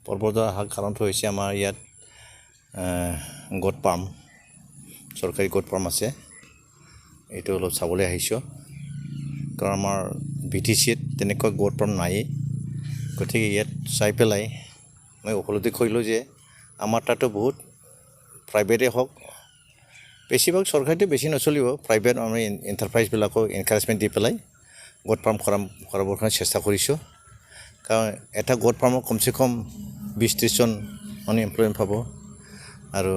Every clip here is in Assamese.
পৰ্বত অহাৰ কাৰণটো হৈছে আমাৰ ইয়াত গোট পাম চৰকাৰী গোট পাম আছে এইটো অলপ চাবলৈ আহিছোঁ কাৰণ আমাৰ BTCত তেনেকুৱা গোট পাম নাই গতিকে ইয়াত চাই পেলাই মই উপলব্ধি কৰিলোঁ যে আমাৰ তাতো বহুত প্ৰাইভেটে হওক বেছিভাগ চৰকাৰীটো বেছি নচলিব প্ৰাইভেট আমি এণ্টাৰপ্ৰাইজবিলাকক এনকাৰেজমেণ্ট দি পেলাই গোট পাম কৰাবৰ কাৰণে চেষ্টা কৰিছোঁ কাৰণ এটা গোট পামত কমচে কম 20-30 জন মানে এমপ্লয়মেণ্ট পাব আৰু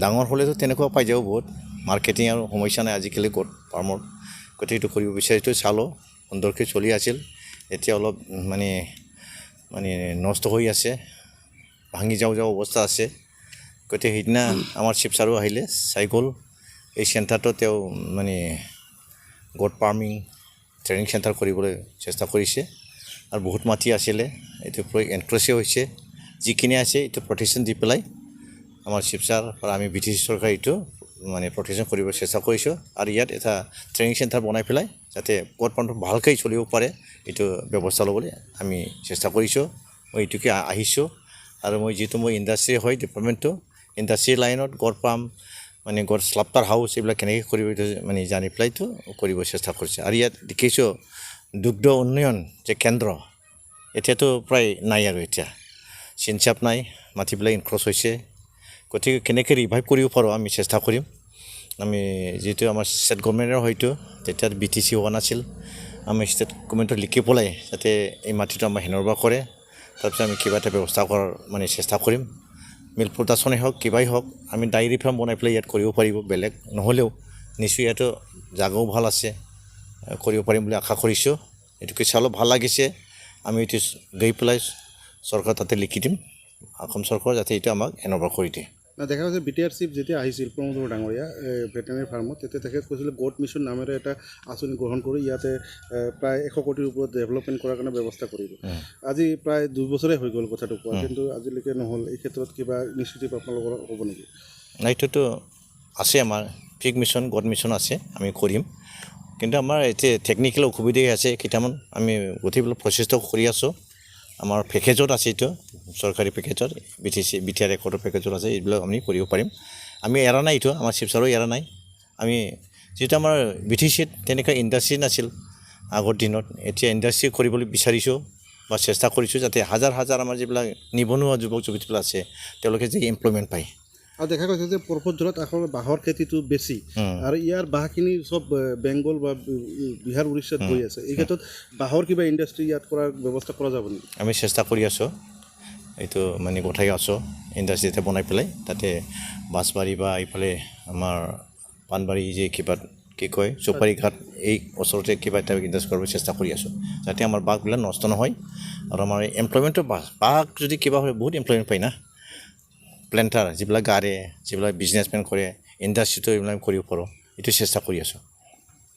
ডাঙৰ হ'লেতো তেনেকুৱা পাই যাব বহুত মাৰ্কেটিং আৰু সমস্যা নাই আজিকালি গোট পামৰ গতিকে এইটো কৰিব বিচাৰিছোঁ চালোঁ সুন্দৰকৈ চলি আছিল এতিয়া অলপ মানে নষ্ট হৈ আছে ভাঙি যাওঁ অৱস্থা আছে গতিকে সেইদিনা আমাৰ চিফ ছাৰো আহিলে চাই গ'ল এই চেণ্টাৰটো তেওঁ মানে গোট ফাৰ্মিং ট্ৰেইনিং চেণ্টাৰ কৰিবলৈ চেষ্টা কৰিছে আৰু বহুত মাটি আছিলে এইটো এনক্ৰ'চে হৈছে যিখিনি আছে এইটো প্ৰটেকশ্যন দি পেলাই আমাৰ চিফ ছাৰ আৰু আমি BTC চৰকাৰ এইটো মানে প্ৰটেকশ্যন কৰিব চেষ্টা কৰিছোঁ আৰু ইয়াত এটা ট্ৰেইনিং চেণ্টাৰ বনাই পেলাই যাতে গোট ফাৰ্মটো ভালকৈ চলিব পাৰে এইটো ব্যৱস্থা ল'বলৈ আমি চেষ্টা কৰিছোঁ মই এইটোকে আহিছোঁ আৰু মই যিটো মই ইণ্ডাষ্ট্ৰি হয় ডিপাৰ্টমেণ্টটো ইণ্ডাষ্ট্ৰি লাইনত গোট ফাৰ্ম মানে গোট স্লাপ্টাৰ হাউচ এইবিলাক কেনেকৈ কৰিব মানে জানি পেলাইতো কৰিব চেষ্টা কৰিছে আৰু ইয়াত দেখিছোঁ দুগ্ধ উন্নয়ন যে কেন্দ্ৰ এতিয়াতো প্ৰায় নাই আৰু এতিয়া চিনচাপ নাই মাটিবিলাক ইনক্ৰ'চ হৈছে গতিকে কেনেকৈ ৰিভাইভ কৰিব পাৰোঁ আমি চেষ্টা কৰিম আমি যিটো আমাৰ ষ্টেট গভৰ্ণমেণ্টৰ হয়তো তেতিয়া BTC হোৱা নাছিল আমি ষ্টেট গভৰ্ণমেণ্টত লিখি পেলাই যাতে এই মাটিটো আমাৰ হেণ্ডঅভাৰ কৰে তাৰপিছত আমি কিবা এটা ব্যৱস্থা কৰাৰ মানে চেষ্টা কৰিম মিল্ক প্ৰডাকশ্যনেই হওক কিবাই হওক আমি ডায়েৰী ফাৰ্ম বনাই পেলাই ইয়াত কৰিব পাৰিব বেলেগ নহ'লেও নিশ্চয় ইয়াতো জাগাও ভাল আছে কৰিব পাৰিম বুলি আশা কৰিছোঁ এইটোকে চালোঁ ভাল লাগিছে আমি এইটো গৈ পেলাই চৰকাৰ তাতে লিখি দিম অসম চৰকাৰ যাতে এইটো আমাক হেণ্ডঅভাৰ কৰি দিয়ে দেখা গৈছে BTR চিফ যেতিয়া আহিছিল প্ৰমোদ ডাঙৰীয়া ভেটেনাৰী ফাৰ্মত তেতিয়া তেখেত কৈছিলে গোট মিছন নামেৰে এটা আঁচনি গ্ৰহণ কৰি ইয়াতে প্ৰায় 100 কোটিৰ ওপৰত ডেভেলপমেণ্ট কৰাৰ কাৰণে ব্যৱস্থা কৰিব আজি প্ৰায় 2 বছৰে হৈ গ'ল কথাটো কোৱা কিন্তু আজিলৈকে নহ'ল এই ক্ষেত্ৰত কিবা নিশ্চিত আপোনালোকৰ হ'ব নেকি এইটোতো আছে আমাৰ পিক মিছন গোট মিছন আছে আমি কৰিম কিন্তু আমাৰ এতিয়া টেকনিকেল অসুবিধাই আছে কেইটামান আমি গোটেইবিলাক প্ৰচেষ্টা কৰি আছোঁ আমাৰ পেকেজত আছে এইটো চৰকাৰী পেকেজত BTR ৰেকৰ্ডৰ পেকেজত আছে এইবিলাক আমি কৰিব পাৰিম আমি এৰা নাই এইটো আমাৰ চিফ ছাৰো এৰা নাই আমি যিটো আমাৰ BTCত তেনেকুৱা ইণ্ডাষ্ট্ৰি নাছিল আগৰ দিনত এতিয়া ইণ্ডাষ্ট্ৰি কৰিবলৈ বিচাৰিছোঁ বা চেষ্টা কৰিছোঁ যাতে হাজাৰ আমাৰ যিবিলাক নিবনুৱা যুৱক যুৱতীবিলাক আছে তেওঁলোকে যে এমপ্লয়মেণ্ট পায় আৰু দেখা গৈছে যে পৰ্বতঝৰত আচলতে বাঁহৰ খেতিটো বেছি আৰু ইয়াৰ বাঁহখিনি চব বেংগল বা বিহাৰ উৰিষ্যাত গৈ আছে এই ক্ষেত্ৰত বাঁহৰ কিবা ইণ্ডাষ্ট্ৰি ইয়াত কৰাৰ ব্যৱস্থা কৰা যাব নেকি আমি চেষ্টা কৰি আছোঁ এইটো মানে গঠাই আছোঁ ইণ্ডাষ্ট্ৰি এটা বনাই পেলাই তাতে বাঁছবাৰী বা এইফালে আমাৰ পাণবাৰী যে কিবা কি কয় চুপাৰী ঘাট এই ওচৰতে কিবা এটা ইণ্ডাষ্ট্ৰি কৰিব চেষ্টা কৰি আছোঁ যাতে আমাৰ বাঁহবিলাক নষ্ট নহয় আৰু আমাৰ এমপ্লয়মেণ্টৰ বাঁহ যদি কিবা হয় বহুত এমপ্লয়মেণ্ট পায় না প্লেণ্টাৰ যিবিলাক গাড়ী যিবিলাক বিজনেছমেন কৰে ইণ্ডাষ্ট্ৰিটো এইবিলাক কৰিব পাৰোঁ এইটো চেষ্টা কৰি আছোঁ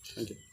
থেংক ইউ